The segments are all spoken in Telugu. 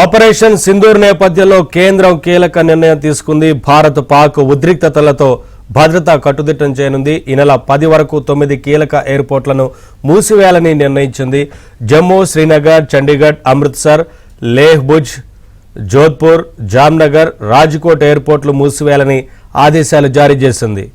ఆపరేషన్ సింధూర్ నేపథ్యంలో కేంద్రం కీలక నిర్ణయం తీసుకుంది. భారత్ పాక్ ఉద్రిక్తతలతో భద్రత కట్టుదిట్టం చేయనుంది. ఈ నెల 10 వరకు 9 కీలక ఎయిర్పోర్ట్లను మూసివేయాలని నిర్ణయించింది. జమ్మూ, శ్రీనగర్, చండీగఢ్, అమృత్సర్, లేహ్, భుజ్, జోధ్పూర్, జామ్నగర్, రాజ్కోట్ ఎయిర్పోర్ట్లు మూసివేయాలని ఆదేశాలు జారీ చేసింది.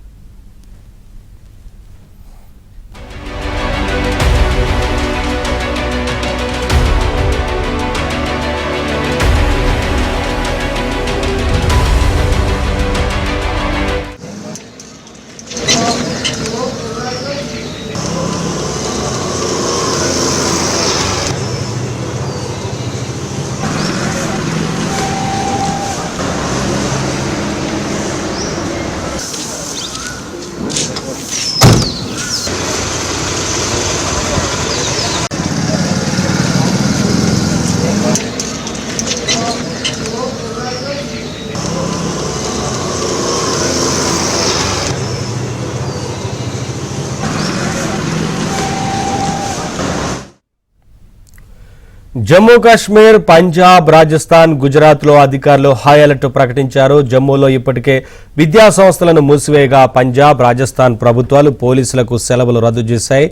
జమ్మూ కాశ్మీర్, పంజాబ్, రాజస్థాన్, గుజరాత్లో అధికారులు హై అలర్ట్ ప్రకటించారు. జమ్మూలో ఇప్పటికే విద్యా సంస్థలను మూసివేయగా పంజాబ్, రాజస్థాన్ ప్రభుత్వాలు పోలీసులకు సెలవులు రద్దు చేశాయి.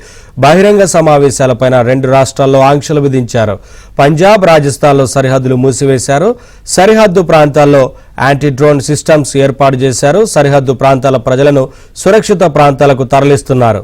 బహిరంగ సమావేశాలపై 2 రాష్ట్రాల్లో ఆంక్షలు విధించారు. పంజాబ్, రాజస్థాన్లో సరిహద్దులు మూసివేశారు. సరిహద్దు ప్రాంతాల్లో యాంటీ డ్రోన్ సిస్టమ్స్ ఏర్పాటు చేశారు. సరిహద్దు ప్రాంతాల ప్రజలను సురక్షిత ప్రాంతాలకు తరలిస్తున్నారు.